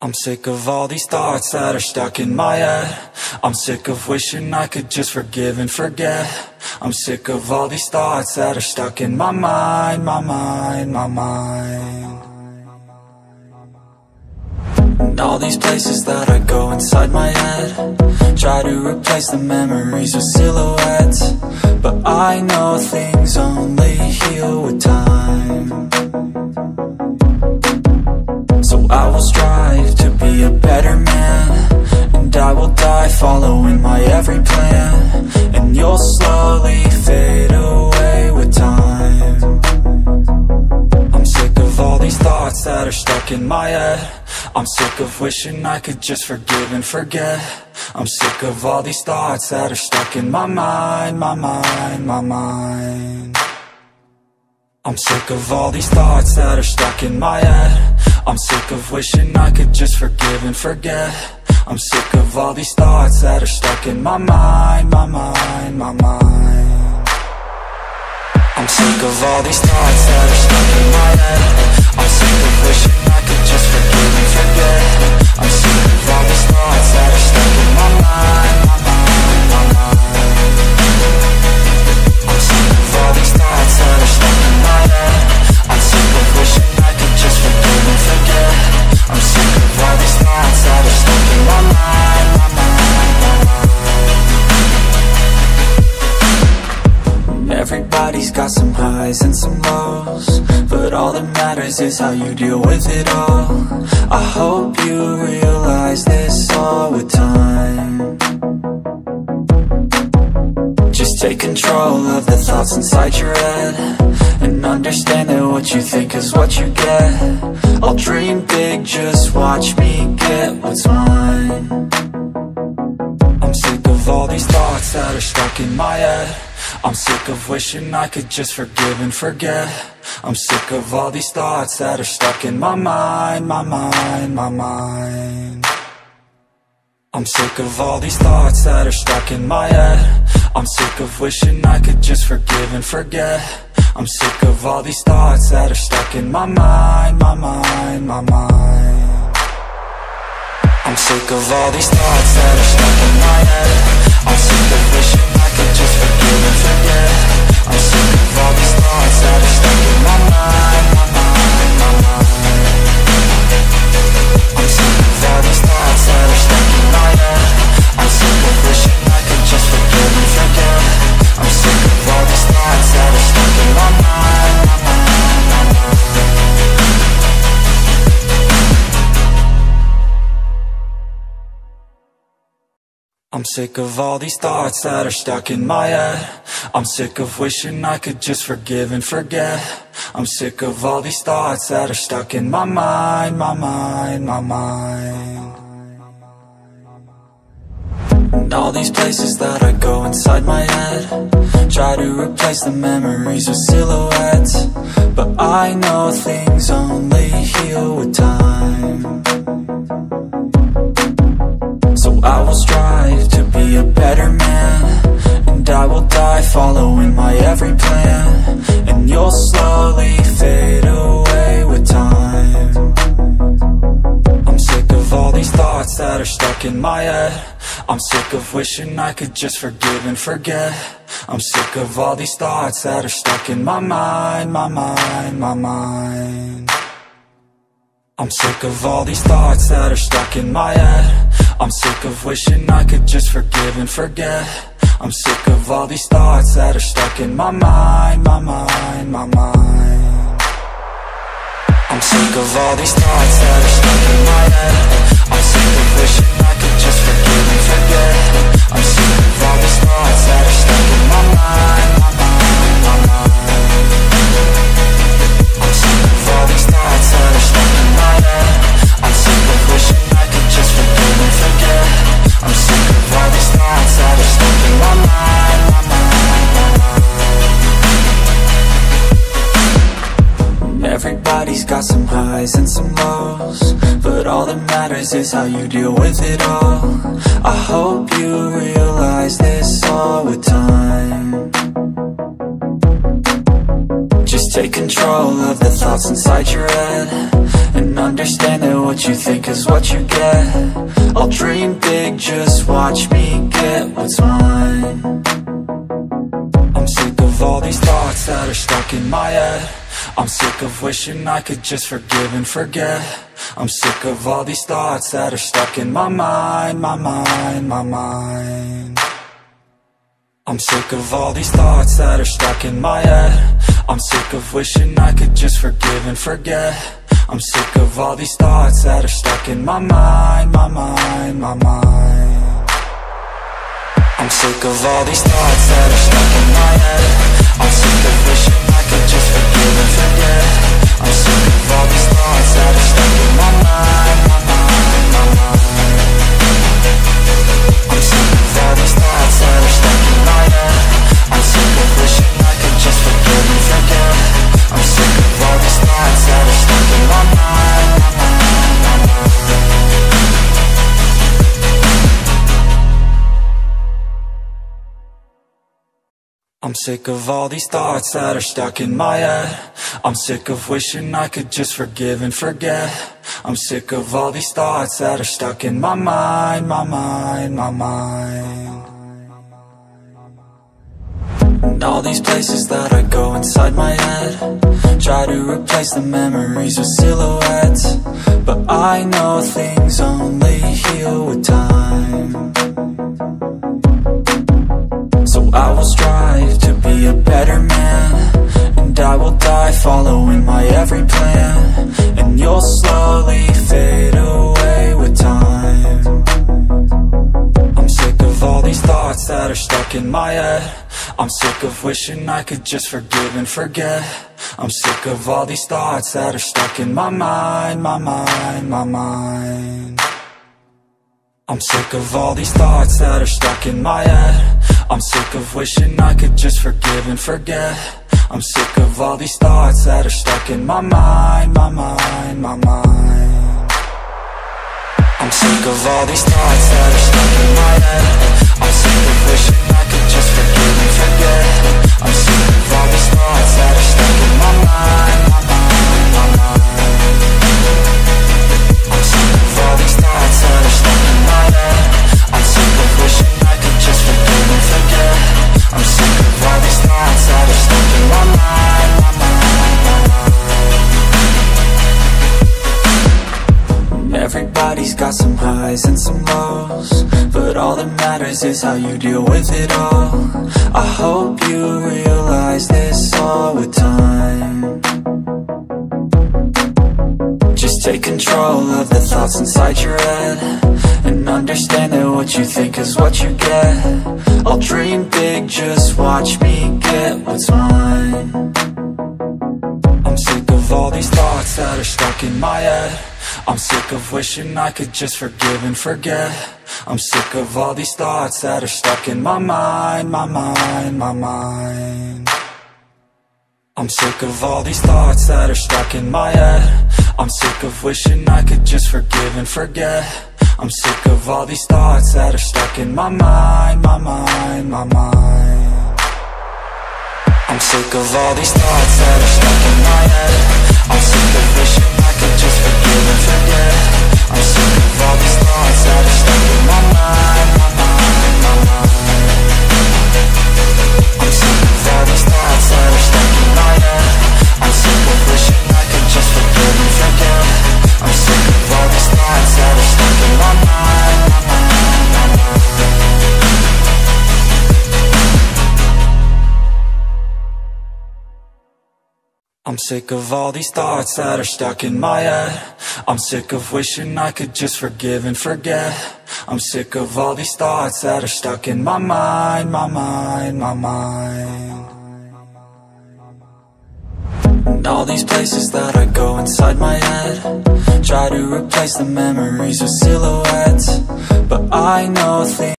I'm sick of all these thoughts that are stuck in my head. I'm sick of wishing I could just forgive and forget. I'm sick of all these thoughts that are stuck in my mind, my mind, my mind. And all these places that I go inside my head, try to replace the memories with silhouettes, but I know things only heal with time. So I will strive to be a better man, and I will die following my every plan, and you'll slowly fade away with time. I'm sick of all these thoughts that are stuck in my head. I'm sick of wishing I could just forgive and forget. I'm sick of all these thoughts that are stuck in my mind, my mind, my mind. I'm sick of all these thoughts that are stuck in my head. I'm sick of wishing I could just forgive and forget. I'm sick of all these thoughts that are stuck in my mind, my mind, my mind. I'm sick of all these thoughts that are stuck in my head. I'm sick of wishing I could just forgive and forget. I'm sick of all these thoughts that are stuck in my mind, my mind, my mind. I'm sick of all these thoughts that are stuck in my head. I'm sick of wishing I could just forgive and forget. I'm sick of all these thoughts that are stuck in my mind, my mind, my mind. Everybody's got some highs and some lows, but all that matters is how you deal with it all. I hope you realize this all with time. Just take control of the thoughts inside your head, and understand that what you think is what you get. I'll dream big, just watch me get what's mine. I'm sick of all these thoughts that are stuck in my head. I'm sick of wishing I could just forgive and forget. I'm sick of all these thoughts that are stuck in my mind, my mind, my mind. I'm sick of all these thoughts that are stuck in my head. I'm sick of wishing I could just forgive and forget. I'm sick of all these thoughts that are stuck in my mind, my mind, my mind. I'm sick of all these thoughts that are stuck in my head. I'm sick of wishing I could just forgive and forget. I'm sick of all these thoughts that are stuck in my mind, my mind, my mind. I'm sick of all these thoughts that are stuck in my head. I'm sick of wishing I could just forgive and forget. I'm sick of all these thoughts that are stuck in my mind, my mind, my mind. I'm sick of all these thoughts that are stuck in my head. I'm sick of wishing I could just forgive and forget. I'm sick of all these thoughts that are stuck in my mind, my mind, my mind. And all these places that I go inside my head, try to replace the memories with silhouettes, but I know things only heal with time. So I will strive to be a better man, and I will die following my every plan, and you'll slowly fade away with time. I'm sick of all these thoughts that are stuck in my head. I'm sick of wishing I could just forgive and forget. I'm sick of all these thoughts that are stuck in my mind, my mind, my mind. I'm sick of all these thoughts that are stuck in my head. I'm sick of wishing I could just forgive and forget. I'm sick of all these thoughts that are stuck in my mind, my mind, my mind. I'm sick of all these thoughts that are stuck in my head. I'm sick of wishing I could just forgive and forget. I'm sick of all these thoughts that are stuck in my mind, my mind, my mind. I'm sick of all these thoughts that are stuck in my head. I'm sick of wishing I could just forgive and forget. I'm sick of all these thoughts that are stuck in my mind, my mind, my mind. Everybody's got some highs and some lows, but all that matters is how you deal with it all. I hope you realize this all with time. Just take control of the thoughts inside your head, and understand that what you think is what you get. I'll dream big, just watch me get what's mine. I'm sick of all these thoughts that are stuck in my head. I'm sick of wishing I could just forgive and forget. I'm sick of all these thoughts that are stuck in my mind, my mind, my mind. I'm sick of all these thoughts that are stuck in my head. I'm sick of wishing I could just forgive and forget. I'm sick of all these thoughts that are stuck in my mind, my mind, my mind. I'm sick of all these thoughts that are stuck in my head. I'm sick of wishing I could just forgive and forget. I'm sick of all these thoughts that are stuck in my mind, my mind, my mind. I'm sick of all these thoughts that are stuck in my head. I'm sick of wishing I could just forgive and forget. I'm sick of all these thoughts that are stuck in my mind, my mind, my mind. I'm sick of all these thoughts that are stuck in my head. I'm sick of wishing I could just forgive and forget. I'm sick of all these thoughts that are stuck in my mind, my mind, my mind. And all these places that I go inside my head, try to replace the memories with silhouettes, but I know things only heal with time. So I will strive to be a better man, and I will die following my every plan, and you'll slowly fade away with time. I'm sick of all these thoughts that are stuck in my head. I'm sick of wishing I could just forgive and forget. I'm sick of all these thoughts that are stuck in my mind, my mind, my mind. I'm sick of all these thoughts that are stuck in my head. I'm sick of wishing I could just forgive and forget. I'm sick of all these thoughts that are stuck in my mind, my mind, my mind. I'm sick of all these thoughts that are stuck in my head. I'm sick of wishing I could just forgive and forget. I'm sick of all these thoughts that are stuck in my mind, my mind, my mind. I'm sick of all these thoughts that are stuck in my head. I'm sick of wishing I could just forgive and forget. I'm sick of all these thoughts that are stuck in my mind, my mind, my mind. Everybody's got some highs and some lows, but all that matters is how you deal with it all. I hope you realize this all with time. Just take control of the thoughts inside your head, and understand that what you think is what you get. I'll dream big, just watch me get what's mine. I'm sick of all these thoughts that are stuck in my head. I'm sick of wishing I could just forgive and forget. I'm sick of all these thoughts that are stuck in my mind, my mind, my mind. I'm sick of all these thoughts that are stuck in my head. I'm sick of wishing I could just forgive and forget. I'm sick of all these thoughts that are stuck in my mind, my mind, my mind. I'm sick of all these thoughts that are stuck in my head. I'm sick of wishing I could just forgive and forget. I'm sick of all these thoughts that are stuck in my mind, my mind, my mind. I'm sick of all these thoughts that are stuck in my head. I'm sick of wishing I could just forgive and forget. I'm sick of all these thoughts that are stuck in my mind, my mind, my mind. I'm sick of all these thoughts that are stuck in my head. I'm sick of wishing I could just forgive and forget. I'm sick of all these thoughts that are stuck in my mind, my mind, my mind. And all these places that I go inside my head, try to replace the memories with silhouettes, but I know things